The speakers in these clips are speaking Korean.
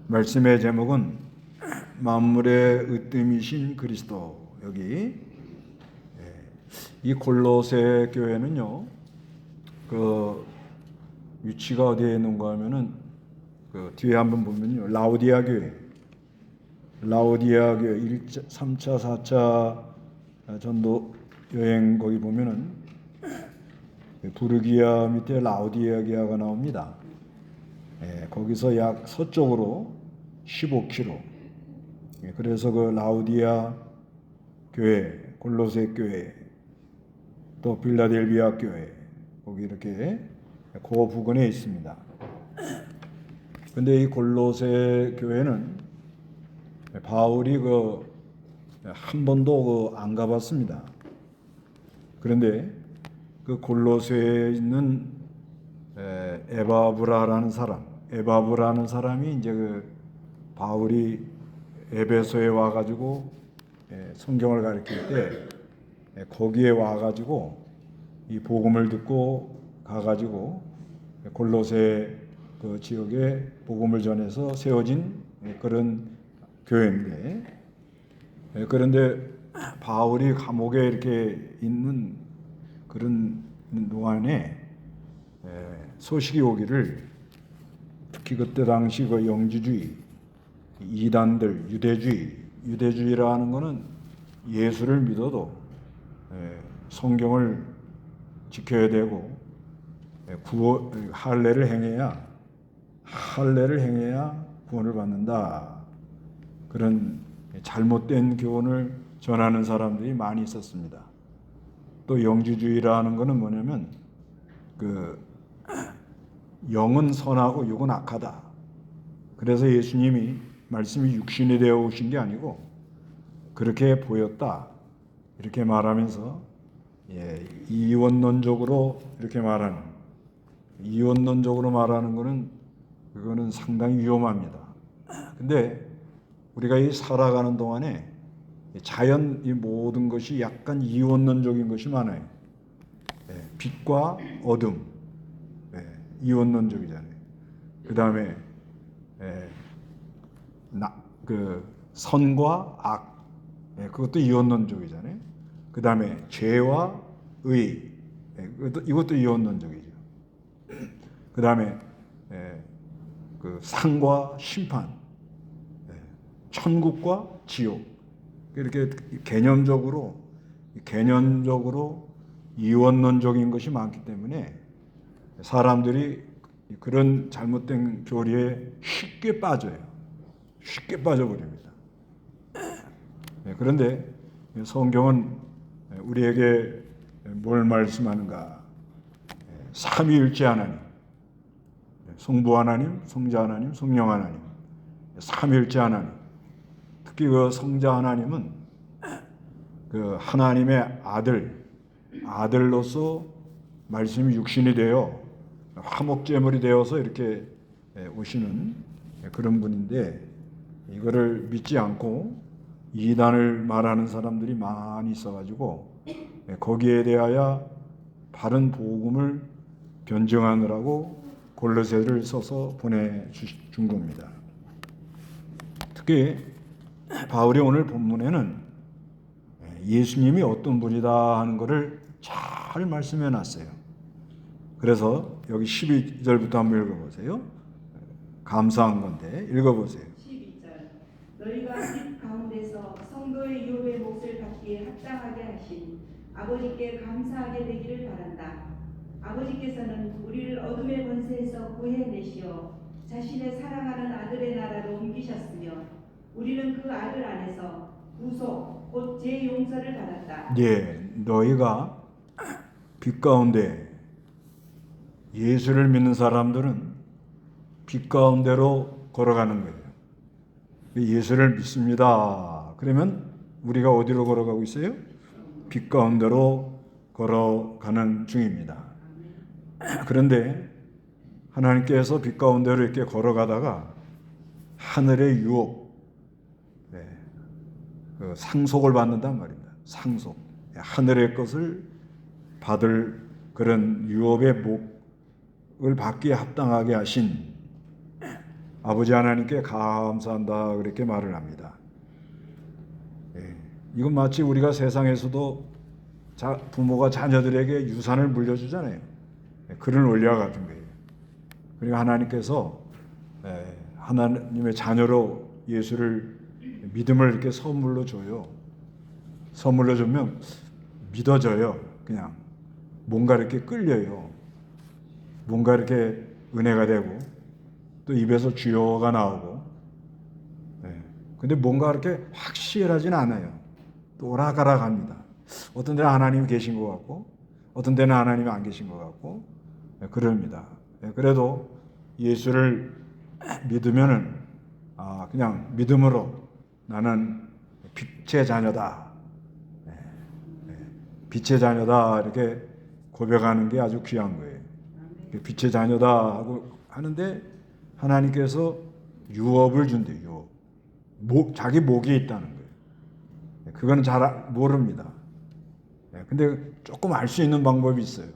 말씀의 제목은 만물의 으뜸이신 그리스도. 여기 이 골로새 교회는요, 그 위치가 어디에 있는가 하면은 그 뒤에 한번 보면요, 라오디아 교회 1차, 3차, 4차 전도 여행 거기 보면은 부르기아 밑에 라오디아기아가 나옵니다. 거기서 약 서쪽으로 15km. 그래서 그 라우디아 교회, 골로새 교회, 또 빌라델비아 교회, 거기 이렇게 그 부근에 있습니다. 근데 이 골로새 교회는 바울이 한 번도 안 가봤습니다. 그런데 그 골로새에 있는 에바브라라는 사람이 이제 그 바울이 에베소에 와가지고 성경을 가르칠 때 거기에 와가지고 이 복음을 듣고 가가지고 골로새 그 지역에 복음을 전해서 세워진 그런 교회인데, 그런데 바울이 감옥에 이렇게 있는 그런 동안에 소식이 오기를, 특히 그때 당시 그 영지주의, 이단들, 유대주의라는 것은 예수를 믿어도 성경을 지켜야 되고 할례를 행해야 구원을 받는다. 그런 잘못된 교훈을 전하는 사람들이 많이 있었습니다. 또 영지주의라는 것은 뭐냐면 그 영은 선하고 육은 악하다. 그래서 예수님이 말씀이 육신이 되어 오신 게 아니고 그렇게 보였다. 이렇게 말하면서 이원론적으로 이렇게 말하는, 이원론적으로 말하는 것은 그거는 상당히 위험합니다. 근데 우리가 이 살아가는 동안에 자연 이 모든 것이 약간 이원론적인 것이 많아요. 빛과 어둠, 이원론적이잖아요. 그 다음에 그 선과 악, 그것도 이원론적이잖아요. 그 다음에 죄와 의, 이것도 이원론적이죠. 그 다음에 그 상과 심판, 천국과 지옥, 이렇게 개념적으로 이원론적인 것이 많기 때문에 사람들이 그런 잘못된 교리에 쉽게 빠져버립니다. 그런데 성경은 우리에게 뭘 말씀하는가? 삼위일체 하나님, 성부 하나님, 성자 하나님, 성령 하나님, 삼위일체 하나님. 특히 그 성자 하나님은 그 하나님의 아들로서 말씀이 육신이 되어 화목제물이 되어서 이렇게 오시는 그런 분인데, 이거를 믿지 않고 이단을 말하는 사람들이 많이 있어가지고 거기에 대하여 바른 복음을 변증하느라고 골로새를 써서 보내준 겁니다. 특히 바울이 오늘 본문에는 예수님이 어떤 분이다 하는 것을 잘 말씀해 놨어요. 그래서 여기 12절부터 한번 읽어보세요. 감사한 건데 읽어보세요. 12절. 너희가 빛 가운데서 성도의 유업의 몫을 받기에 합당하게 하신 아버지께 감사하게 되기를 바란다. 아버지께서는 우리를 어둠의 권세에서 구해내시어 자신의 사랑하는 아들의 나라로 옮기셨으며 우리는 그 아들 안에서 구속 곧 재용서를 받았다. 너희가 빛 가운데, 예수를 믿는 사람들은 빛 가운데로 걸어가는 거예요. 예수를 믿습니다. 그러면 우리가 어디로 걸어가고 있어요? 빛 가운데로 걸어가는 중입니다. 그런데 하나님께서 빛 가운데로 이렇게 걸어가다가 하늘의 유업, 그 상속을 받는단 말입니다. 상속, 하늘의 것을 받을 그런 유업의 목을 받기에 합당하게 하신 아버지 하나님께 감사한다 그렇게 말을 합니다. 이건 마치 우리가 세상에서도 부모가 자녀들에게 유산을 물려주잖아요. 그런 원리와 같은 거예요. 그러니까 하나님께서 하나님의 자녀로 예수를 믿음을 이렇게 선물로 줘요. 선물로 주면 믿어져요. 그냥 뭔가 이렇게 끌려요. 뭔가 이렇게 은혜가 되고 또 입에서 주여가 나오고. 근데 뭔가 이렇게 확실하진 않아요. 또 오락가락 합니다. 어떤 데는 하나님이 계신 것 같고 어떤 데는 하나님이 안 계신 것 같고 그럽니다. 그래도 예수를 믿으면은 그냥 믿음으로 나는 빛의 자녀다. 빛의 자녀다 이렇게 고백하는 게 아주 귀한 거예요. 빛의 자녀다 하고 하는데 하나님께서 유업을 준대요. 자기 목이 있다는 거예요. 그거는 잘 모릅니다. 근데 조금 알 수 있는 방법이 있어요.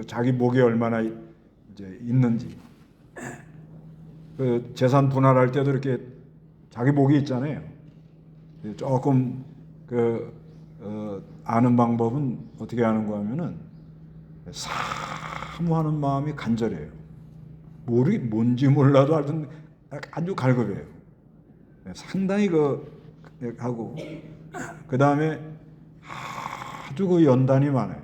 자기 목이 얼마나 이제 있는지. 재산 분할할 때도 이렇게 자기 목이 있잖아요. 조금 아는 방법은 어떻게 하는가 하면은 사모하는 마음이 간절해요. 뭔지 몰라도 하여튼 아주 갈급해요. 상당히 하고 그 다음에 아주 연단이 많아요.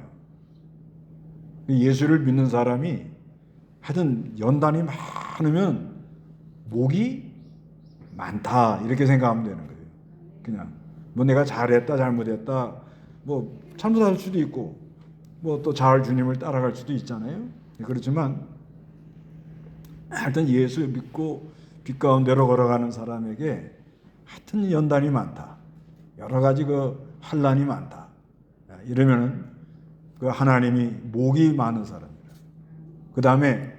예수를 믿는 사람이 하여튼 연단이 많으면 목이 많다 이렇게 생각하면 되는 거예요. 그냥 뭐 내가 잘했다 잘못했다 뭐 잘못할 수도 있고 뭐 또 잘 주님을 따라갈 수도 있잖아요. 그렇지만 하여튼 예수 믿고 빛 가운데로 걸어가는 사람에게 하여튼 연단이 많다. 여러 가지 환난이 많다. 이러면은 하나님이 목이 많은 사람이다. 그 다음에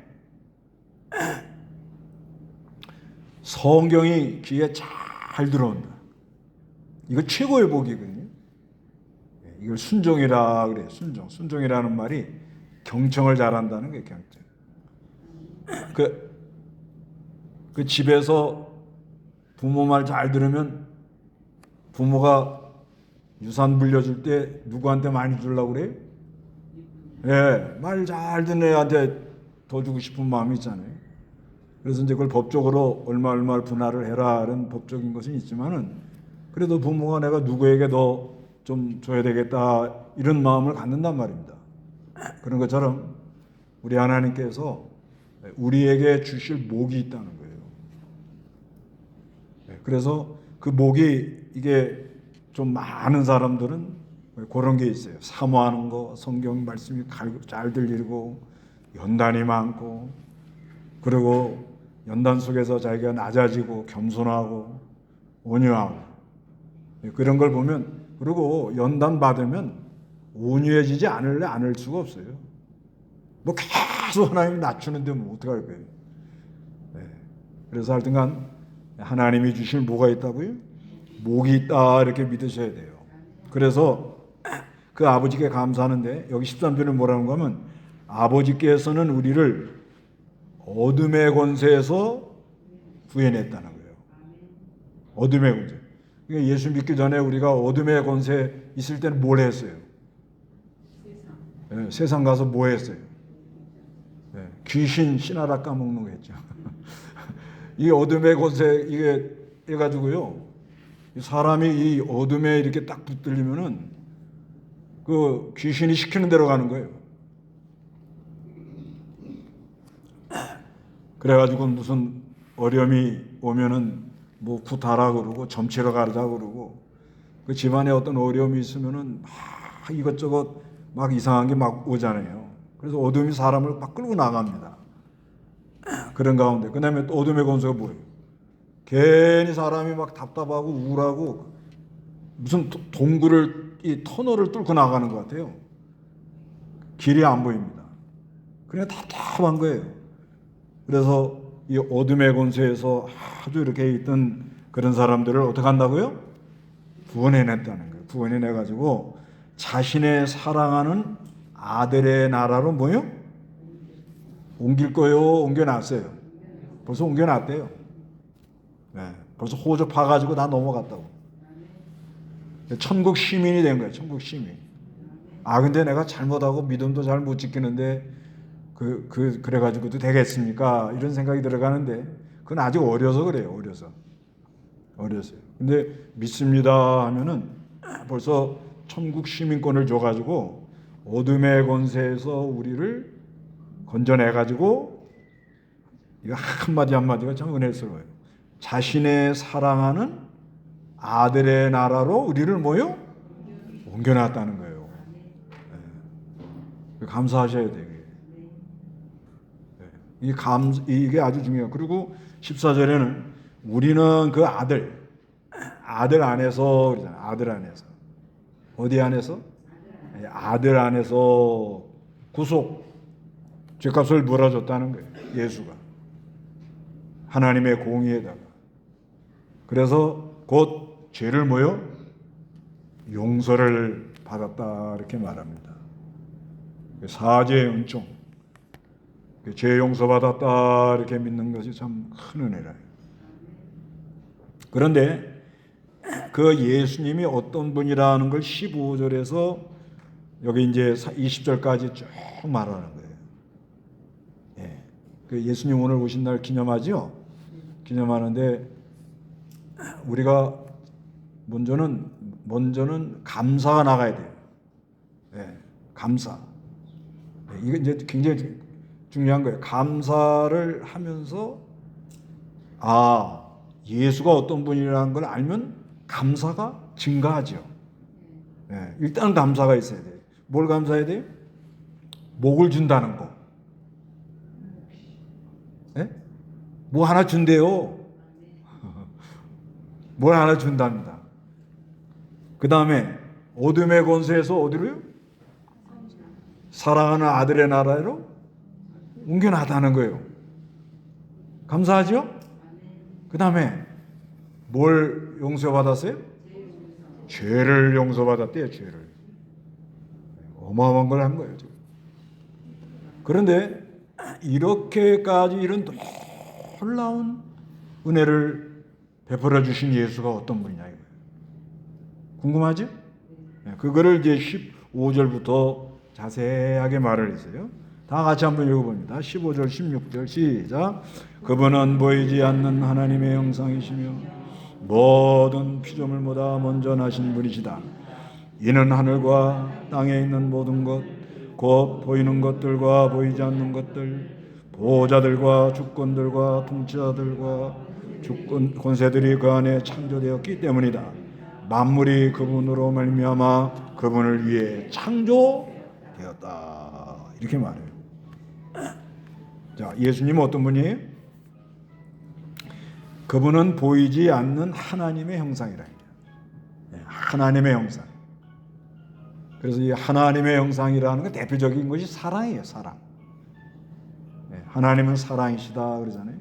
성경이 귀에 잘 들어온다. 이거 최고의 복이거든요. 이걸 순종이라 그래요. 순종이라는 말이 경청을 잘한다는 게 경청. 그 집에서 부모 말 잘 들으면 부모가 유산 물려줄 때 누구한테 많이 주려고 그래요? 말 잘 듣는 애한테 더 주고 싶은 마음이 있잖아요. 그래서 이제 그걸 법적으로 얼마를 분할을 해라는 법적인 것은 있지만은 그래도 부모가 내가 누구에게 더 좀 줘야 되겠다 이런 마음을 갖는단 말입니다. 그런 것처럼 우리 하나님께서 우리에게 주실 목이 있다는 거예요. 그래서 그 목이 이게 좀 많은 사람들은 그런 게 있어요. 사모하는 거, 성경 말씀이 잘 들리고 연단이 많고 그리고 연단 속에서 자기가 낮아지고 겸손하고 온유하고 그런 걸 보면 그리고 연단 받으면 온유해지지 않을 수가 없어요. 뭐 계속 하나님이 낮추는데 뭐 어떡할 거예요. 그래서 하여튼간 하나님이 주실 뭐가 있다고요? 목이 있다 이렇게 믿으셔야 돼요. 그래서 그 아버지께 감사하는데 여기 13절에 뭐라는 하면 아버지께서는 우리를 어둠의 권세에서 구해냈다는 거예요. 어둠의 권세. 그러니까 예수 믿기 전에 우리가 어둠의 권세 있을 때는 뭘 했어요? 세상 가서 뭐 했어요? 귀신 신하라 까먹는 거 했죠. 이 어둠의 권세 이게 해가지고요. 사람이 이 어둠에 이렇게 딱 붙들리면은 그 귀신이 시키는 대로 가는 거예요. 그래가지고 무슨 어려움이 오면은 뭐 구타라 그러고 점치러 가자 그러고 그 집안에 어떤 어려움이 있으면은 막 이것저것 막 이상한 게 막 오잖아요. 그래서 어둠이 사람을 막 끌고 나갑니다. 그런 가운데 그 다음에 또 어둠의 권세가 뭐예요? 괜히 사람이 막 답답하고 우울하고 무슨 동굴을 이 터널을 뚫고 나가는 것 같아요. 길이 안 보입니다. 그냥 답답한 거예요. 그래서 이 어둠의 권세에서 아주 이렇게 있던 그런 사람들을 어떻게 한다고요? 구원해냈다는 거예요. 구원해내가지고 자신의 사랑하는 아들의 나라로 뭐요? 옮길 거요? 옮겨놨어요. 벌써 옮겨놨대요. 네, 벌써 호적 파가지고 다 넘어갔다고. 천국 시민이 된 거예요. 천국 시민. 아 근데 내가 잘못하고 믿음도 잘 못 지키는데 그래가지고도 되겠습니까? 이런 생각이 들어가는데 그건 아직 어려서 그래요. 어려서요. 근데 믿습니다 하면은 벌써 천국 시민권을 줘가지고 어둠의 권세에서 우리를 건져내가지고 이거 한마디 한마디가 참 은혜스러워요. 자신의 사랑하는 아들의 나라로 우리를 뭐요? 옮겨놨다는 거예요. 네. 감사하셔야 돼요. 네. 이게 아주 중요해요. 그리고 14절에는 우리는 그 아들 안에서 그러잖아요. 아들 안에서. 어디 안에서? 아들 안에서 구속, 죄값을 물어줬다는 거예요. 예수가. 하나님의 공의에다가. 그래서 곧 죄를 뭐요? 용서를 받았다 이렇게 말합니다. 사죄의 은총, 죄 용서받았다 이렇게 믿는 것이 참 큰 은혜라요. 그런데 그 예수님이 어떤 분이라는 걸 15절에서 여기 이제 20절까지 쭉 말하는 거예요. 예. 그 예수님 오늘 오신 날 기념하죠? 기념하는데 우리가 먼저는 감사가 나가야 돼요. 예. 감사. 예. 이게 이제 굉장히 중요한 거예요. 감사를 하면서 예수가 어떤 분이라는 걸 알면 감사가 증가하죠. 예, 일단 감사가 있어야 돼요. 뭘 감사해야 돼요? 목을 준다는 거. 예? 뭐 하나 준대요. 뭘 하나 준답니다. 그 다음에 어둠의 권세에서 어디로요? 사랑하는 아들의 나라로 옮겨놨다는 거예요. 감사하죠? 그 다음에 뭘 용서받았어요? 죄를 용서받았대요. 죄를. 어마어마한 걸 한 거예요. 지금. 그런데 이렇게까지 이런 놀라운 은혜를 베풀어 주신 예수가 어떤 분이냐 이거예요. 궁금하죠? 그거를 이제 15절부터 자세하게 말을 했어요. 다 같이 한번 읽어봅니다. 15절, 16절 시작. 그분은 보이지 않는 하나님의 형상이시며 모든 피조물보다 먼저 나신 분이시다. 이는 하늘과 땅에 있는 모든 것, 곧 보이는 것들과 보이지 않는 것들, 보호자들과 주권들과 통치자들과 권세들이 그 안에 창조되었기 때문이다. 만물이 그분으로 말미암아 그분을 위해 창조되었다. 이렇게 말해요. 자, 예수님은 어떤 분이에요? 그분은 보이지 않는 하나님의 형상이라 해요. 하나님의 형상. 그래서 이 하나님의 형상이라는 건 대표적인 것이 사랑이에요. 사랑. 하나님은 사랑이시다 그러잖아요.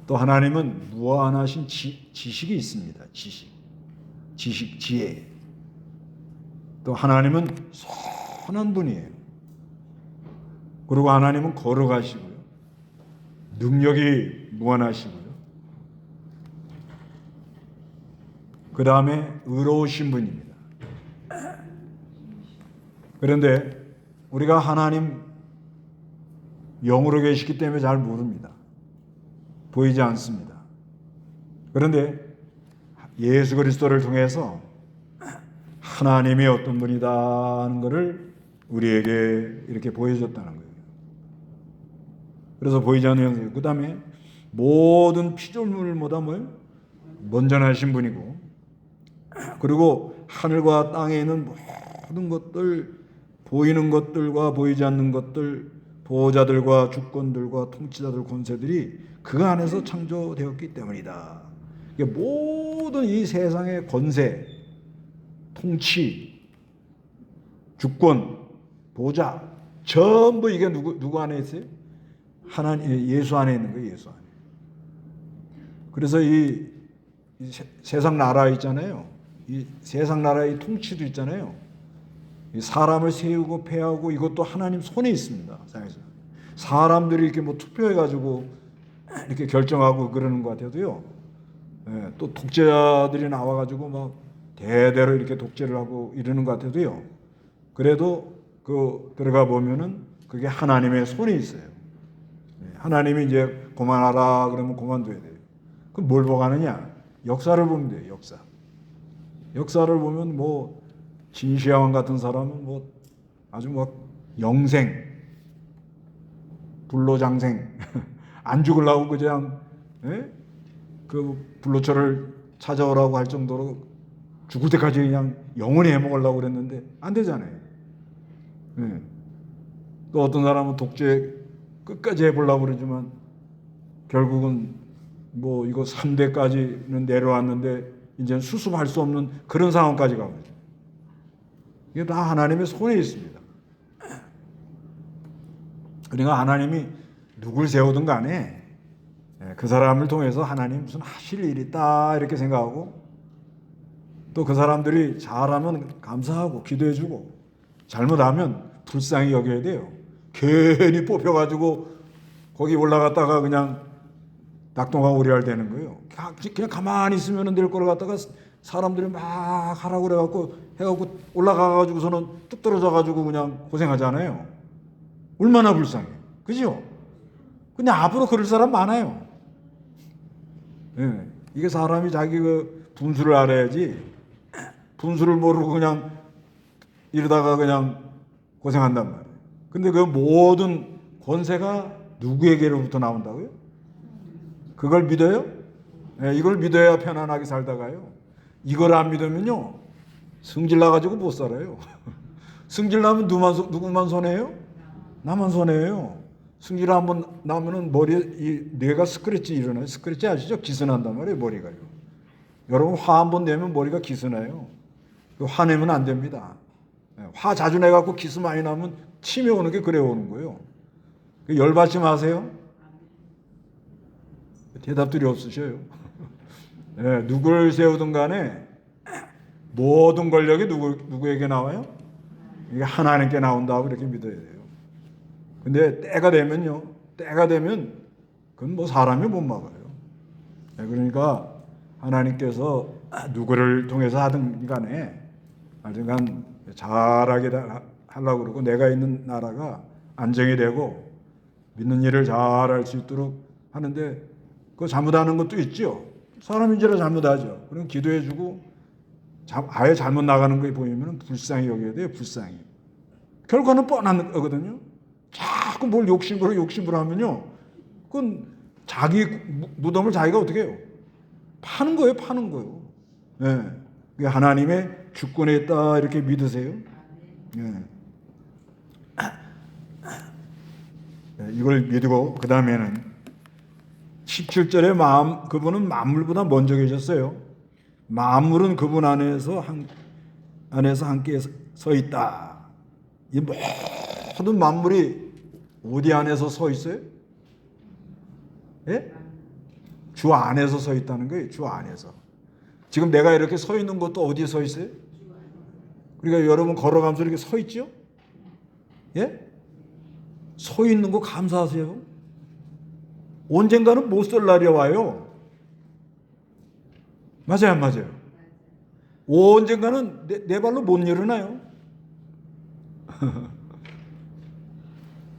또 하나님은 무한하신 지식이 있습니다. 지식, 지혜. 또 하나님은 선한 분이에요. 그리고 하나님은 거룩하시고요. 능력이 무한하시고요. 그 다음에 의로우신 분입니다. 그런데 우리가 하나님 영으로 계시기 때문에 잘 모릅니다. 보이지 않습니다. 그런데 예수 그리스도를 통해서 하나님이 어떤 분이다 하는 것을 우리에게 이렇게 보여줬다는 거예요. 그래서 보이지 않는 형상. 그 다음에 모든 피조물보다 먼저 나신 분이고, 그리고 하늘과 땅에 있는 모든 것들, 보이는 것들과 보이지 않는 것들, 보호자들과 주권들과 통치자들, 권세들이 그 안에서 창조되었기 때문이다. 모든 이 세상의 권세, 통치, 주권, 보호자 전부 이게 누구 안에 있어요? 하나님, 예수 안에 있는 거예요. 예수 안에. 그래서 이 세상 나라 있잖아요. 이 세상 나라의 통치도 있잖아요. 이 사람을 세우고 패하고 이것도 하나님 손에 있습니다. 사람들이 이렇게 투표해가지고 이렇게 결정하고 그러는 것 같아도요. 예, 또 독재자들이 나와가지고 막 대대로 이렇게 독재를 하고 이러는 것 같아도요. 그래도 그 들어가 보면은 그게 하나님의 손에 있어요. 예, 하나님이 이제 그만하라 그러면 그만둬야 돼요. 그럼 뭘 보고 하느냐? 역사를 보면 돼요. 역사. 역사를 보면 뭐 진시황 같은 사람은 뭐 아주 막 영생, 불로장생 안 죽으려고 그냥 예? 그 불로초를 찾아오라고 할 정도로 죽을 때까지 그냥 영원히 해먹으려고 그랬는데 안 되잖아요. 예. 또 어떤 사람은 독재 끝까지 해보려고 그러지만 결국은 뭐 이거 3대까지는 내려왔는데 이제 수습할 수 없는 그런 상황까지 가거든요. 이게 다 하나님의 손에 있습니다. 그러니까 하나님이 누굴 세우든 간에 그 사람을 통해서 하나님 무슨 하실 일이 있다 이렇게 생각하고 또 그 사람들이 잘하면 감사하고 기도해주고 잘못하면 불쌍히 여겨야 돼요. 괜히 뽑혀가지고 거기 올라갔다가 그냥 낙동강 오리알 되는 거예요. 그냥 가만히 있으면 될 거를 갖다가 사람들이 막 하라고 그래갖고 해갖고 올라가가지고서는 뚝 떨어져가지고 그냥 고생하잖아요. 얼마나 불쌍해. 그죠? 근데 앞으로 그럴 사람 많아요. 예. 이게 사람이 자기 그 분수를 알아야지 분수를 모르고 그냥 이러다가 그냥 고생한단 말이에요. 근데 그 모든 권세가 누구에게로부터 나온다고요? 그걸 믿어요? 예, 이걸 믿어야 편안하게 살다가요. 이걸 안 믿으면요. 승질 나가지고 못 살아요. 승질 나면 누구만 손해요? 나만 손해요. 승질 한번 나면은 머리에 이 뇌가 스크래치 일어나요. 스크래치 아시죠? 기스난단 말이에요, 머리가요. 여러분 화 한번 내면 머리가 기스나요. 화내면 안 됩니다. 화 자주 내갖고 기스 많이 나면 치매 오는 게 그래 오는 거예요. 열받지 마세요. 대답들이 없으셔요. 네, 누굴 세우든 간에 모든 권력이 누구에게 나와요? 이게 하나님께 나온다고 이렇게 믿어야 돼요. 근데 때가 되면 그건 뭐 사람이 못 막아요. 네, 그러니까 하나님께서 누구를 통해서 하든 간에 하여간 잘하게 하려고 그러고 내가 있는 나라가 안정이 되고 믿는 일을 잘할 수 있도록 하는데 그거 잘못하는 것도 있죠. 사람인지라 잘못하죠. 그럼 기도해주고 아예 잘못 나가는 거 보이면 불쌍히 여겨야 돼요. 불쌍히. 결과는 뻔한 거거든요. 자꾸 뭘 욕심으로 하면요. 그건 자기 무덤을 자기가 어떻게 해요? 파는 거예요. 네. 그게 하나님의 주권에 있다 이렇게 믿으세요. 네. 이걸 믿고 그 다음에는 17절에 그분은 만물보다 먼저 계셨어요. 만물은 그분 안에서 함께 서 있다. 이 모든 만물이 어디 안에서 서 있어요? 예? 주 안에서 서 있다는 거예요. 주 안에서. 지금 내가 이렇게 서 있는 것도 어디에 서 있어요? 그러니까 여러분 걸어가면서 이렇게 서 있죠? 예? 서 있는 거 감사하세요. 언젠가는 못 설 날이 와요. 맞아요, 안 맞아요? 언젠가는 내 발로 못 일어나요.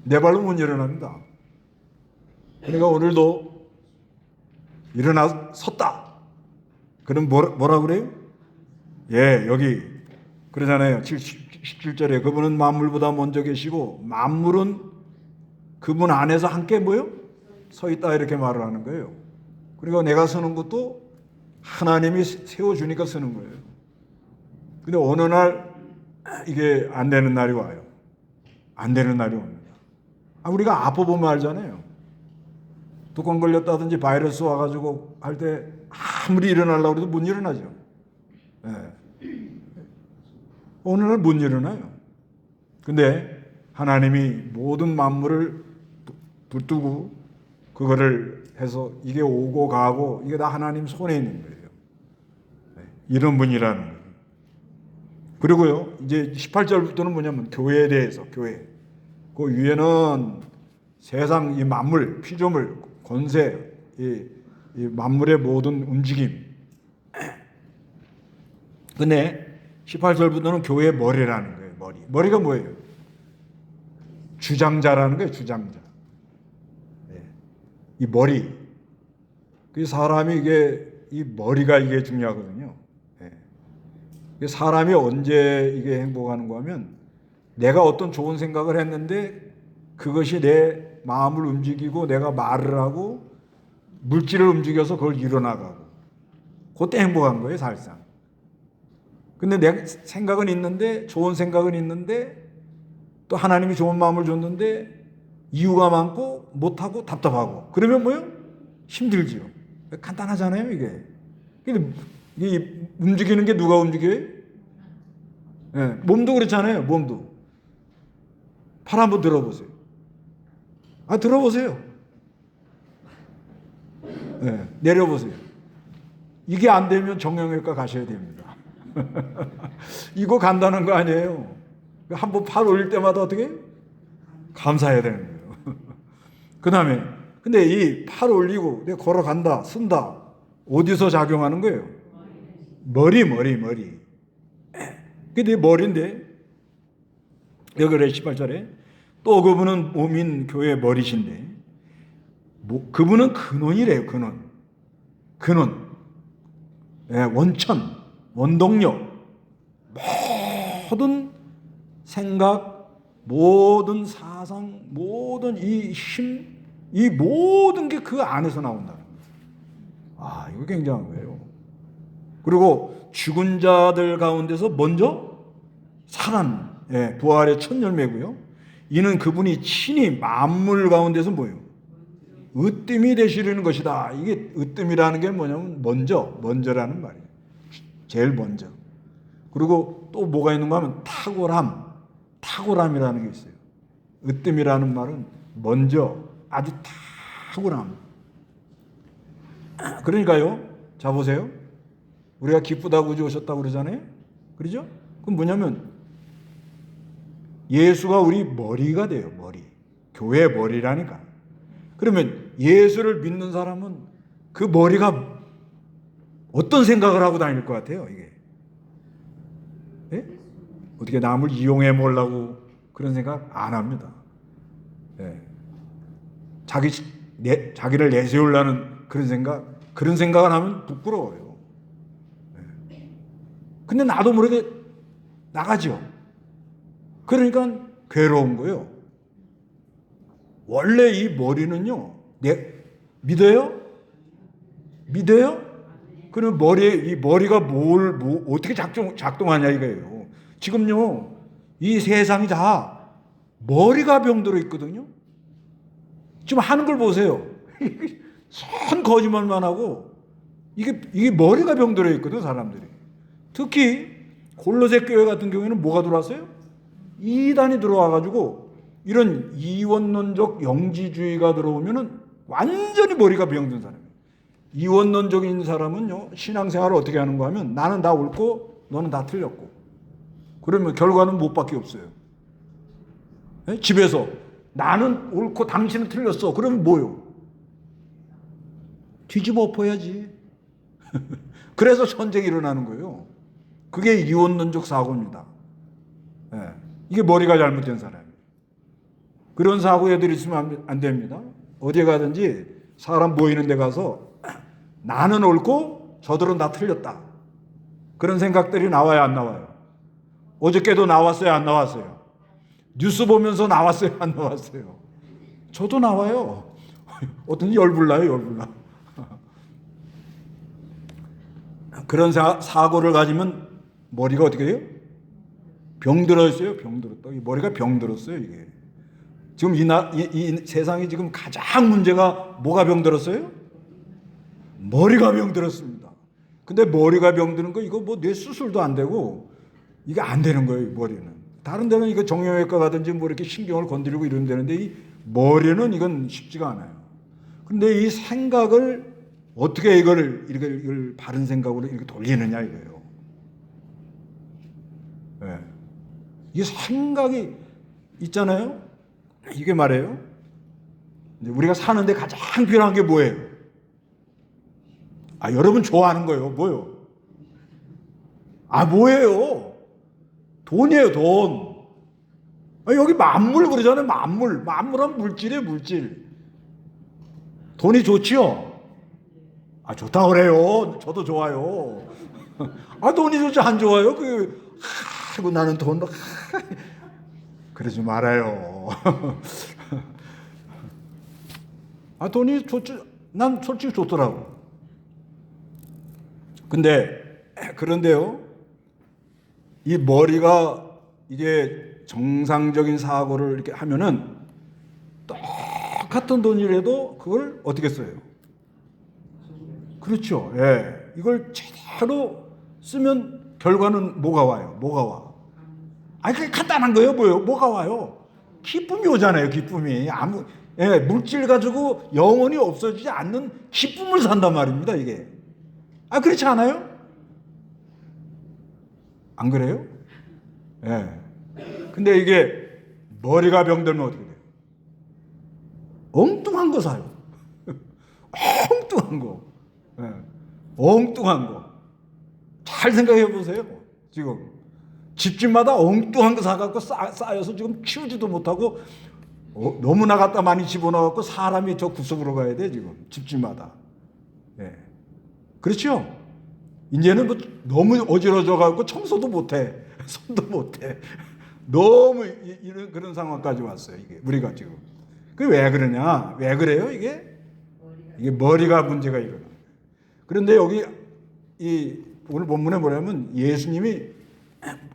내 발로 못 일어납니다. 그러니까 오늘도 일어나 섰다. 그럼 뭐라 그래요? 예, 여기 그러잖아요. 17절에 그분은 만물보다 먼저 계시고 만물은 그분 안에서 함께 뭐요? 서 있다 이렇게 말을 하는 거예요. 그리고 내가 서는 것도 하나님이 세워주니까 서는 거예요. 근데 어느 날 이게 안 되는 날이 와요. 안 되는 날이 옵니다. 우리가 아파보면 알잖아요. 뚜껑 걸렸다든지 바이러스 와가지고 할 때 아무리 일어나려고 해도 못 일어나죠. 네. 어느 날 못 일어나요. 근데 하나님이 모든 만물을 붙들고 그거를 해서 이게 오고 가고 이게 다 하나님 손에 있는 거예요. 네. 이런 분이라는 거예요. 그리고요, 이제 18절부터는 뭐냐면 교회에 대해서, 교회. 그 위에는 세상 이 만물, 피조물, 권세, 이 만물의 모든 움직임. 근데 18절부터는 교회의 머리라는 거예요. 머리가 뭐예요? 주장자라는 거예요. 주장자. 이 머리. 그 사람이 이 머리가 이게 중요하거든요. 사람이 언제 이게 행복하는가 하면 내가 어떤 좋은 생각을 했는데 그것이 내 마음을 움직이고 내가 말을 하고 물질을 움직여서 그걸 이뤄나가고 그때 행복한 거예요, 사실상. 근데 내 생각은 있는데 좋은 생각은 있는데 또 하나님이 좋은 마음을 줬는데 이유가 많고 못하고 답답하고 그러면 뭐요? 힘들지요. 간단하잖아요, 이게. 근데 이 움직이는 게 누가 움직여요? 몸도 그렇잖아요. 몸도. 팔 한번 들어보세요. 들어보세요. 내려보세요. 이게 안 되면 정형외과 가셔야 됩니다. 이거 간단한 거 아니에요. 한번 팔 올릴 때마다 어떻게? 감사해야 되는 거예요. 그 다음에 근데 이 팔 올리고 내가 걸어간다, 쓴다. 어디서 작용하는 거예요? 머리. 근데 머리인데 여기 그래 18절에 또 그분은 몸인 교회의 머리신데 그분은 근원이래요. 근원. 원천, 원동력. 모든 생각, 모든 사상, 모든 이 힘, 이 모든 게 그 안에서 나온다는 거예요. 이거 굉장한 거예요. 그리고 죽은 자들 가운데서 먼저 살아난 부활의 첫 열매고요. 이는 그분이 친히 만물 가운데서 뭐예요? 으뜸이 되시려는 것이다. 이게 으뜸이라는 게 뭐냐면 먼저라는 말이에요. 제일 먼저. 그리고 또 뭐가 있는가 하면 탁월함이라는 게 있어요. 으뜸이라는 말은 먼저, 아주 탁월함. 그러니까요. 자 보세요. 우리가 기쁘다고 구주 오셨다고 그러잖아요. 그러죠? 그럼 뭐냐면 예수가 우리 머리가 돼요. 머리. 교회의 머리라니까. 그러면 예수를 믿는 사람은 그 머리가 어떤 생각을 하고 다닐 것 같아요, 이게? 어떻게 남을 이용해 보려고 그런 생각 안 합니다. 자기를 내세우려는 그런 생각을 하면 부끄러워요. 근데 나도 모르게 나가죠. 그러니까 괴로운 거예요. 원래 이 머리는요, 믿어요? 그럼 이 머리가 어떻게 작동하냐 이거예요. 지금요, 이 세상이 다 머리가 병들어 있거든요. 지금 하는 걸 보세요. 선 거짓말만 하고, 이게 머리가 병들어 있거든, 사람들이. 특히, 골로새 교회 같은 경우에는 뭐가 들어왔어요? 이단이 들어와가지고, 이런 이원론적 영지주의가 들어오면은 완전히 머리가 병든 사람이에요. 이원론적인 사람은요, 신앙생활을 어떻게 하는가 하면 나는 다 옳고 너는 다 틀렸고. 그러면 결과는 못밖에 없어요. 집에서 나는 옳고 당신은 틀렸어. 그러면 뭐요? 뒤집어 엎어야지. 그래서 전쟁이 일어나는 거예요. 그게 이원론적 사고입니다. 이게 머리가 잘못된 사람이에요. 그런 사고 애들이 있으면 안 됩니다. 어디 가든지 사람 모이는 데 가서 나는 옳고 저들은 다 틀렸다. 그런 생각들이 나와요, 안 나와요? 어저께도 나왔어요, 안 나왔어요? 뉴스 보면서 나왔어요, 안 나왔어요? 저도 나와요. 어떤 열불나요. 그런 사고를 가지면 머리가 어떻게 돼요? 병들어 있어요. 병들었다. 이 머리가 병들었어요, 이게. 지금 이 세상이 지금 가장 문제가 뭐가 병들었어요? 머리가 병들었습니다. 근데 머리가 병드는 거 이거 뭐 뇌 수술도 안 되고 이게 안 되는 거예요, 머리는. 다른 데는 이거 정형외과 가든지 뭐 이렇게 신경을 건드리고 이러면 되는데 이 머리는 이건 쉽지가 않아요. 근데 이 생각을 어떻게 이걸 바른 생각으로 이렇게 돌리느냐 이거예요. 이 생각이 있잖아요. 이게 말이에요. 이제 우리가 사는데 가장 필요한 게 뭐예요? 여러분 좋아하는 거예요. 뭐요? 뭐예요? 돈이에요, 돈. 여기 만물 그러잖아요. 만물. 만물은 물질이에요, 물질. 돈이 좋지요? 좋다 그래요. 저도 좋아요. 돈이 좋지 안 좋아요? 아이고 나는 돈 그러지 말아요. 돈이 좋지. 난 솔직히 좋더라고. 그런데요. 이 머리가 이게 정상적인 사고를 이렇게 하면은 똑같은 돈이라도 그걸 어떻게 써요? 그렇죠. 예. 이걸 제대로 쓰면 결과는 뭐가 와요? 뭐가 와? 그게 간단한 거예요. 뭐가 와요? 기쁨이 오잖아요. 기쁨이. 물질 가지고 영원히 없어지지 않는 기쁨을 산단 말입니다. 이게. 그렇지 않아요? 안 그래요? 예. 근데 이게 머리가 병들면 어떻게 돼요? 엉뚱한 거 사요. 엉뚱한 거. 예. 엉뚱한 거. 잘 생각해 보세요. 지금 집집마다 엉뚱한 거 사갖고 쌓여서 지금 키우지도 못하고 너무나 갖다 많이 집어넣어갖고 사람이 저 구석으로 가야 돼 지금 집집마다. 예. 그렇죠? 이제는 너무 어지러져갖고 청소도 못해, 손도 못해. 너무 이런 그런 상황까지 왔어요. 이게 우리가 지금. 왜 그러냐? 왜 그래요? 이게 머리가 문제가 일어나. 그런데 여기 오늘 본문에 뭐냐면 예수님이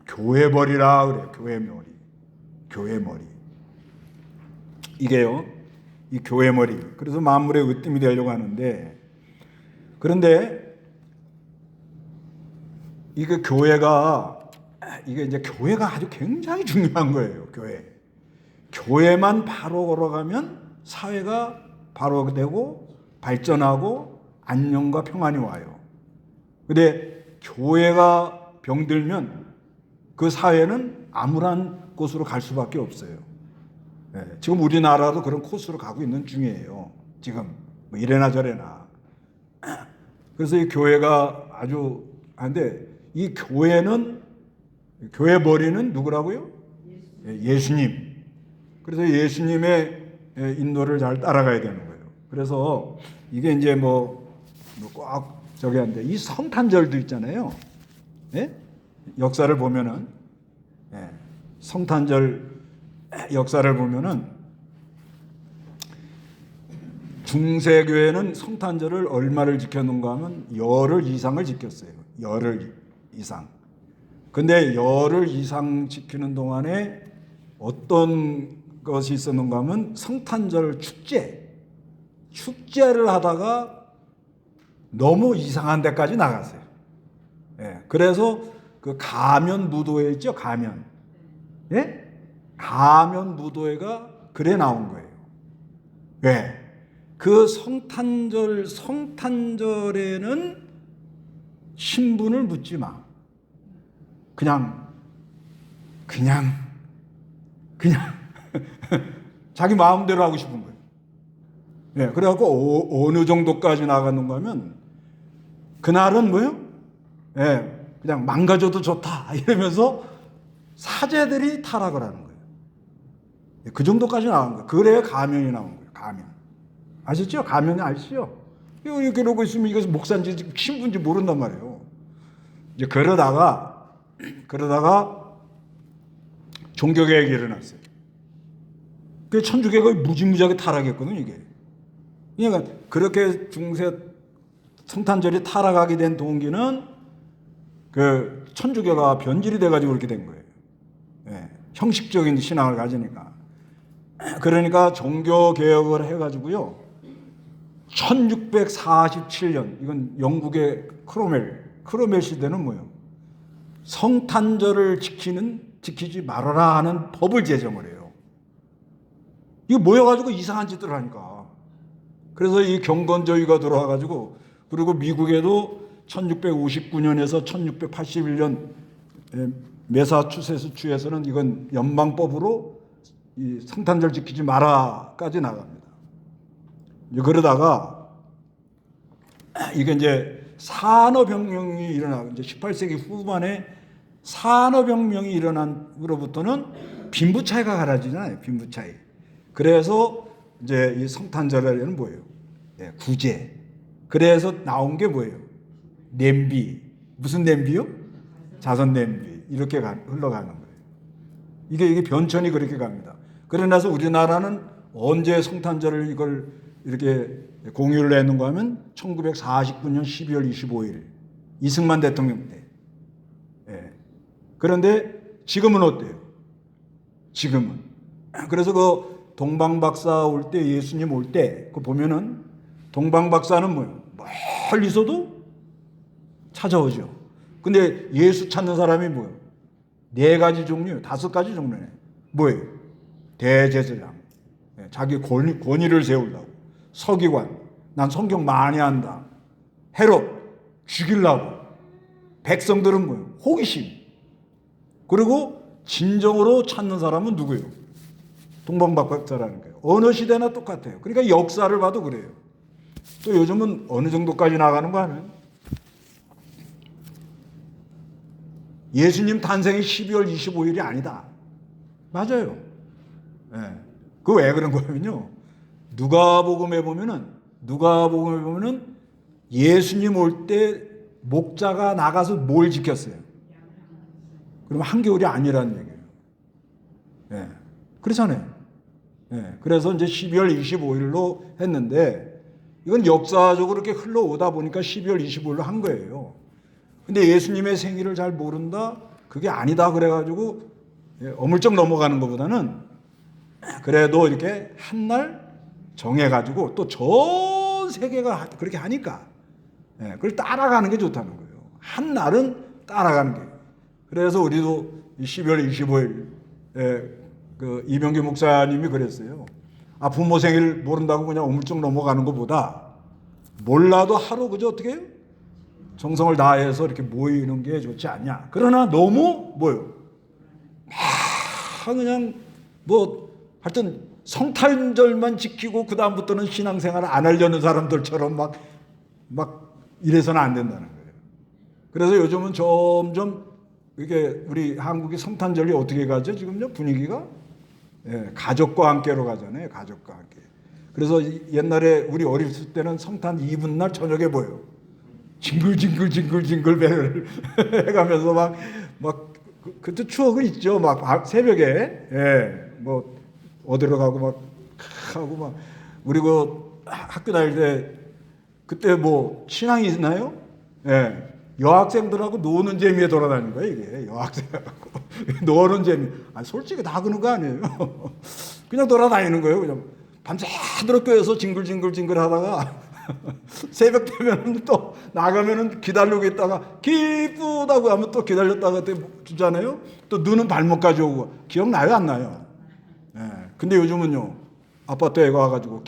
교회 머리라 그래요. 교회 머리. 이게요. 이 교회 머리. 그래서 만물의 으뜸이 되려고 하는데, 그런데 교회가 아주 굉장히 중요한 거예요. 교회만 바로 걸어가면 사회가 바로 되고 발전하고 안녕과 평안이 와요. 근데 교회가 병들면 그 사회는 암울한 곳으로 갈 수밖에 없어요. 지금 우리나라도 그런 코스로 가고 있는 중이에요. 지금 이래나 저래나. 그래서 이 교회가 한데 이 교회 머리는 누구라고요? 예수님. 그래서 예수님의 인도를 잘 따라가야 되는 거예요. 그래서 이게 이제 꼭 저기 한데 이 성탄절도 있잖아요. 예? 역사를 보면은 성탄절 역사를 보면은 중세교회는 성탄절을 얼마를 지켰는가 하면 열흘 이상을 지켰어요. 열흘 이상. 근데 열흘 이상 지키는 동안에 어떤 것이 있었는가 하면 성탄절 축제를 하다가 너무 이상한 데까지 나갔어요. 그래서 그 가면 무도회 있죠? 가면. 예? 가면 무도회가 그래 나온 거예요. 왜? 그 성탄절에는 신분을 묻지 마. 그냥 자기 마음대로 하고 싶은 거예요. 그래갖고 어느 정도까지 나갔는가 하면 그날은 뭐예요? 그냥 망가져도 좋다 이러면서 사제들이 타락을 하는 거예요. 그 정도까지 나간 거예요. 그래야 가면이 나온 거예요. 가면. 아시죠? 가면이 아시죠? 이러고 있으면 이것은 목사인지 신분인지 모른단 말이에요. 이제 그러다가 종교개혁이 일어났어요. 그 천주교가 무지무지하게 타락했거든요, 이게. 그러니까 그렇게 중세 성탄절이 타락하게 된 동기는 그 천주교가 변질이 돼가지고 그렇게 된 거예요. 형식적인 신앙을 가지니까. 그러니까 종교개혁을 해가지고요. 1647년, 이건 영국의 크로멜 시대는 뭐예요? 성탄절을 지키지 말아라 하는 법을 제정을 해요. 이거 모여가지고 이상한 짓을 하니까. 그래서 이 경건주의가 들어와가지고, 그리고 미국에도 1659년에서 1681년 매사추세츠 주에서는 이건 연방법으로 이 성탄절 지키지 마라까지 나갑니다. 이제 그러다가 이게 이제 산업혁명이 일어나고 이제 18세기 후반에 산업혁명이 일어난 후로부터는 빈부차이가 갈라지잖아요. 빈부차이. 그래서 이제 이 성탄절에는 뭐예요? 네, 구제. 그래서 나온 게 뭐예요? 냄비. 무슨 냄비요? 자선 냄비. 이렇게 흘러가는 거예요. 이게 변천이 그렇게 갑니다. 그러나서 우리나라는 언제 성탄절을 이걸 이렇게 공유를 했는가 하면 1949년 12월 25일 이승만 대통령 때. 예. 그런데 지금은 어때요? 지금은. 그래서 그 동방박사 올 때, 예수님 올 때, 그 보면은 동방박사는 뭐예요? 멀리서도 찾아오죠. 근데 예수 찾는 사람이 뭐예요? 4가지 종류, 5가지 종류네. 뭐예요? 대제사장. 자기 권위를 세우려고. 서기관. 난 성경 많이 한다. 헤롯. 죽이려고. 백성들은 뭐예요? 호기심. 그리고 진정으로 찾는 사람은 누구예요? 동방박사라는 거예요. 어느 시대나 똑같아요. 그러니까 역사를 봐도 그래요. 또 요즘은 어느 정도까지 나가는가 하면 예수님 탄생이 12월 25일이 아니다. 맞아요. 예. 그 왜 그런 거냐면요. 누가복음에 보면은 예수님 올 때 목자가 나가서 뭘 지켰어요? 그럼 한겨울이 아니라는 얘기예요. 예. 그렇잖아요. 예. 그래서 이제 12월 25일로 했는데 이건 역사적으로 이렇게 흘러오다 보니까 12월 25일로 한 거예요. 근데 예수님의 생일을 잘 모른다? 그게 아니다 그래가지고 어물쩍 넘어가는 것보다는 그래도 이렇게 한 날 정해가지고 또 전 세계가 그렇게 하니까 그걸 따라가는 게 좋다는 거예요. 한 날은 따라가는 게. 그래서 우리도 12월 25일 그 이병규 목사님이 그랬어요. 아, 부모 생일 모른다고 그냥 어물쩍 넘어가는 것보다 몰라도 하루 그저 어떻게 해요? 정성을 다해서 이렇게 모이는 게 좋지 않냐. 그러나 너무 뭐요? 그냥 뭐 하여튼 성탄절만 지키고 그 다음부터는 신앙생활을 안 하려는 사람들처럼 막 이래서는 안 된다는 거예요. 그래서 요즘은 점점 이게 우리 한국이 성탄절이 어떻게 가죠? 지금요 분위기가 가족과 함께로 가잖아요. 가족과 함께. 그래서 옛날에 우리 어렸을 때는 성탄 이브날 저녁에 뭐예요? 징글징글 배를 해가면서 막 그때 추억은 있죠. 막 새벽에 뭐 어디로 가고 막 하고 막 우리 그 학교 다닐 때 그때 뭐 신앙이 있나요? 여학생들하고 노는 재미에 돌아다니는 거예요. 이게 여학생하고 노는 재미. 아니 솔직히 다 그런 거 아니에요. 그냥 돌아다니는 거예요. 그냥 밤새도록 교회에서 징글징글 하다가 새벽 되면 또 나가면은 기다리고 있다가 기쁘다고 하면 또 기다렸다가 또 주잖아요. 또 눈은 발목까지 오고. 기억나요 안 나요? 근데 요즘은요 아파트에 가가지고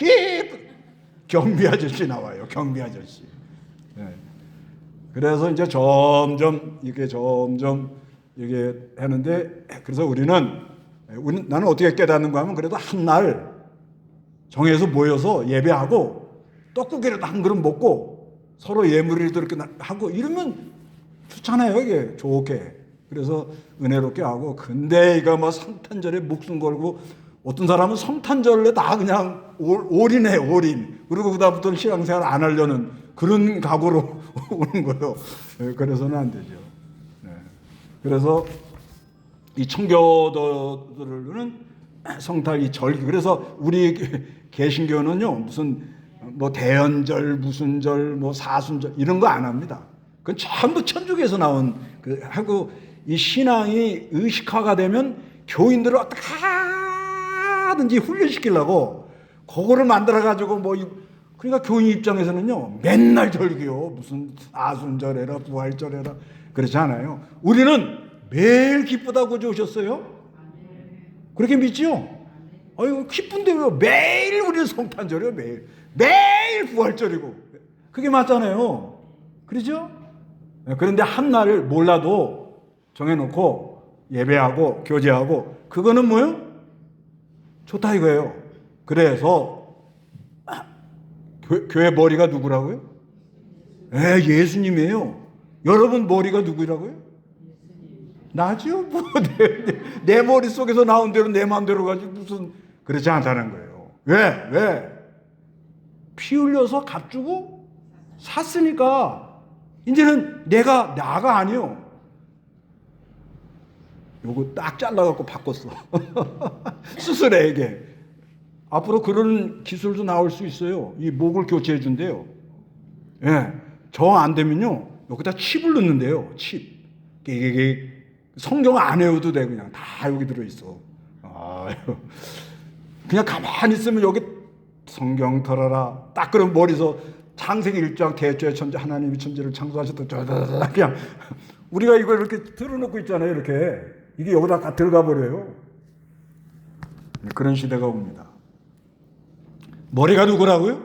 경비 아저씨 나와요. 경비 아저씨. 그래서 이제 점점 이게 하는데 그래서 나는 어떻게 깨닫는가 하면 그래도 한 날 정해서 모여서 예배하고 떡국이라도 한 그릇 먹고 서로 예물이라도 이렇게 하고 이러면 좋잖아요. 이게 좋게. 그래서 은혜롭게 하고. 근데 이거 뭐 성탄절에 목숨 걸고 어떤 사람은 성탄절에 다 그냥 올인해 올인. 그리고 그다음부터는 신앙생활 안 하려는 그런 각오로 오는 거예요. 그래서는 안 되죠. 그래서 이 청교도들은 성탄 이 절기. 그래서 우리 개신교는요 무슨 뭐 대연절 무슨 절 뭐 사순절 이런 거 안 합니다. 그건 전부 천주교에서 나온 하고 이 신앙이 의식화가 되면 교인들을 어떻게 하든지 훈련시키려고 그거를 만들어 가지고 뭐 그러니까 교인 입장에서는요 맨날 절기요 무슨 사순절에라 부활절에라 그렇지 않아요. 우리는 매일 기쁘다고 오셨어요. 그렇게 믿지요? 아유 기쁜데 왜 매일 우리는 성탄절이요 매일 부활절이고 그게 맞잖아요. 그렇죠? 그런데 한 날을 몰라도 정해놓고 예배하고 교제하고 그거는 뭐요? 좋다 이거예요. 그래서 교회 머리가 누구라고요? 예수님이에요. 여러분 머리가 누구라고요? 나죠. 뭐, 내 머릿속에서 나온 대로 내 마음대로 가지고 무슨 그렇지 않다는 거예요. 왜? 피 흘려서 값 주고 샀으니까 이제는 나가 아니요. 요거 딱 잘라갖고 바꿨어. 수술에게. 앞으로 그런 기술도 나올 수 있어요. 이 목을 교체해 준대요. 저 안 되면요. 여기다 칩을 넣는데요. 칩. 이게 성경 안 외워도 돼. 그냥 다 여기 들어있어. 그냥 가만히 있으면 여기 성경 털어라. 딱 그럼 머리에서 창세기 1장 대초에 천재 하나님이 천재를 창조하셨다. 그냥 우리가 이거 이렇게 틀어놓고 있잖아요. 이렇게. 이게 여기다 다 들어가 버려요. 그런 시대가 옵니다. 머리가 누구라고요?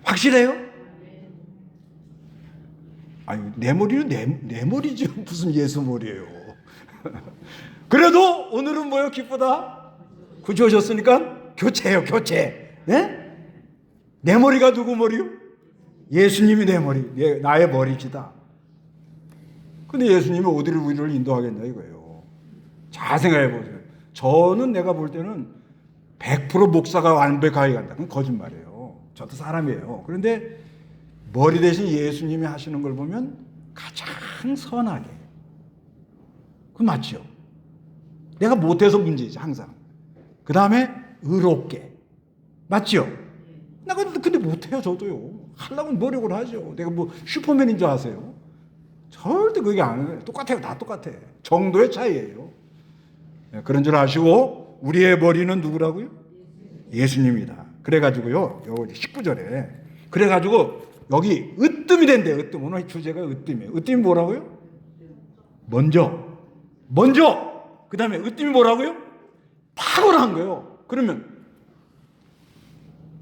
확실해요? 아니, 내 머리는 내 머리죠. 무슨 예수 머리예요. 그래도 오늘은 뭐요? 기쁘다. 구주 오셨으니까 교체예요. 교체. 네? 내 머리가 누구 머리요? 예수님이 내 머리. 나의 머리지다. 근데 예수님이 어디를 우리를 인도하겠냐 이거예요. 잘 생각해 보세요. 저는 내가 볼 때는 100% 목사가 완벽하게 간다. 그건 거짓말이에요. 저도 사람이에요. 그런데 머리 대신 예수님이 하시는 걸 보면 가장 선하게. 그건 맞죠? 내가 못해서 문제지 항상. 그 다음에 의롭게. 맞죠? 나 근데 못해요 저도요. 하려면 노력을 하죠. 내가 뭐 슈퍼맨인 줄 아세요? 절대 그게 아니에요. 똑같아요. 다 똑같아. 정도의 차이예요. 그런 줄 아시고 우리의 머리는 누구라고요? 예수님이다. 그래가지고요. 여기 19절에 그래가지고 여기 으뜸이 된대요. 으뜸. 오늘 주제가 으뜸이에요. 으뜸이 뭐라고요? 먼저. 그 다음에 으뜸이 뭐라고요? 탁월한 거예요. 그러면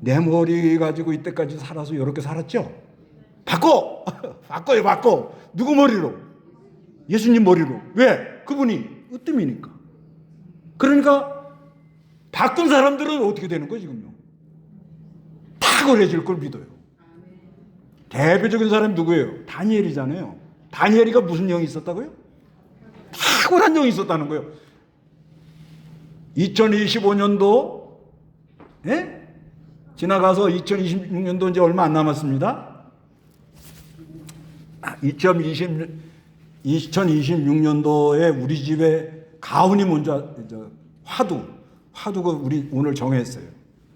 내 머리 가지고 이때까지 살아서 이렇게 살았죠? 바꿔요. 누구 머리로? 예수님 머리로. 왜? 그분이 으뜸이니까. 그러니까 바꾼 사람들은 어떻게 되는 거예요 지금요? 탁월해질 걸 믿어요. 대표적인 사람이 누구예요? 다니엘이잖아요. 다니엘이가 무슨 영이 있었다고요? 탁월한 영이 있었다는 거예요. 2025년도 지나가서 2026년도 이제 얼마 안 남았습니다. 2026년도에 우리 집에 가훈이 먼저 화두가 우리 오늘 정했어요.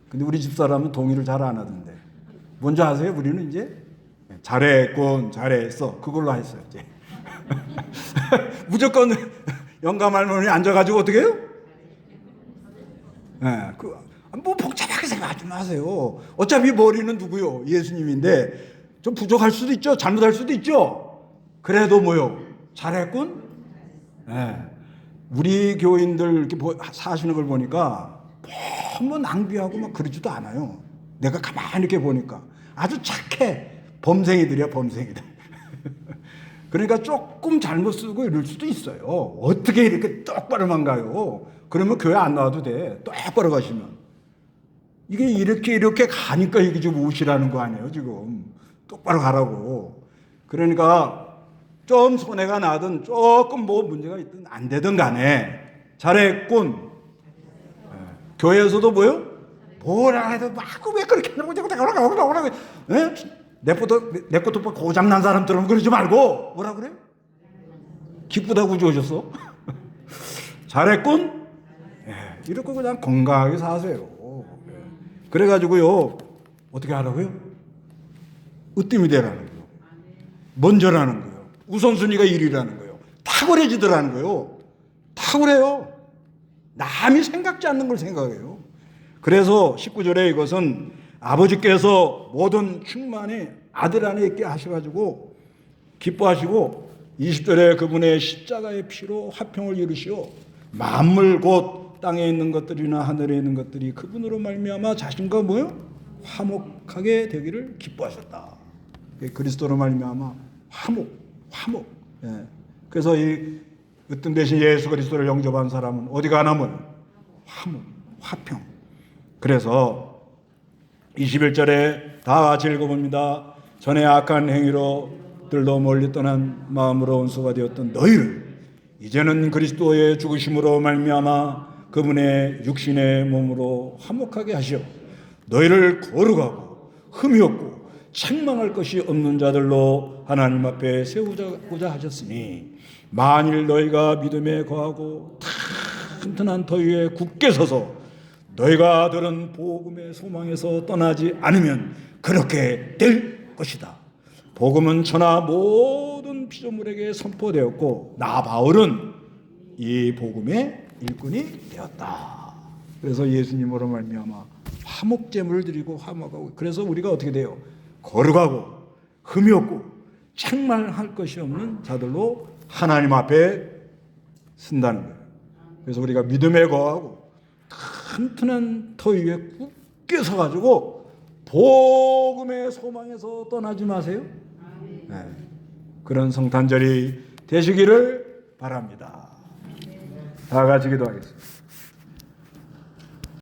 근데 우리 집 사람은 동의를 잘 안 하던데. 뭔지 아세요? 우리는 이제 잘했어. 그걸로 했어요. 이제. 무조건 영감 할머니 앉아가지고 어떻게 해요? 뭐 복잡하게 생각하지 마세요. 어차피 머리는 누구요? 예수님인데 좀 부족할 수도 있죠. 잘못할 수도 있죠. 그래도 뭐요? 잘했군. 우리 교인들 이렇게 사시는 걸 보니까 뭐 낭비하고 막 그러지도 않아요. 내가 가만히 이렇게 보니까 아주 착해. 범생이들이야, 범생이들. 그러니까 조금 잘못 쓰고 이럴 수도 있어요. 어떻게 이렇게 똑바로만 가요? 그러면 교회 안 나와도 돼. 똑바로 가시면. 이게 이렇게 가니까 이게 지금 오시라는 거 아니에요, 지금. 똑바로 가라고. 그러니까 좀 손해가 나든 조금 뭐 문제가 있든 안 되든 간에 잘했군. 교회에서도 뭐요? 뭐라 해도 막 왜 그렇게 하냐고 내 것도 고장 난 사람들은 그러지 말고 뭐라 그래? 기쁘다고 주셨어? 잘했군? 이렇게 그냥 건강하게 사세요. 그래가지고요 어떻게 하라고요? 으뜸이 되라는 거예요. 먼저라는 거예요. 우선순위가 1위라는 거예요. 탁월해지더라는 거예요. 탁월해요. 남이 생각지 않는 걸 생각해요. 그래서 19절에 이것은 아버지께서 모든 충만이 아들 안에 있게 하셔가지고 기뻐하시고 20절에 그분의 십자가의 피로 화평을 이루시오 만물 곧 땅에 있는 것들이나 하늘에 있는 것들이 그분으로 말미암아 자신과 뭐요? 화목하게 되기를 기뻐하셨다. 그리스도로 말미암아 화목. 그래서 이 으뜸 대신 예수 그리스도를 영접한 사람은 어디 가나면 화평. 그래서 21절에 다 같이 읽어봅니다. 전에 악한 행위로 들로 멀리 떠난 마음으로 원수가 되었던 너희를 이제는 그리스도의 죽으심으로 말미암아 그분의 육신의 몸으로 화목하게 하시어 너희를 거룩하고 흠이 없고 책망할 것이 없는 자들로 하나님 앞에 세우고자 하셨으니 만일 너희가 믿음에 거하고 튼튼한 터 위에 굳게 서서 너희가 들은 복음의 소망에서 떠나지 않으면 그렇게 될 것이다. 복음은 천하 모든 피조물에게 선포되었고 나 바울은 이 복음의 일꾼이 되었다. 그래서 예수님으로 말미암아 화목제물을 드리고 화목하고, 그래서 우리가 어떻게 돼요? 거룩하고 흠이 없고 책망할 것이 없는 자들로 하나님 앞에 쓴다는 거예요. 그래서 우리가 믿음에 거하고 튼튼한 터 위에 굳게 서가지고 복음의 소망에서 떠나지 마세요. 네. 그런 성탄절이 되시기를 바랍니다. 다 같이 기도하겠습니다.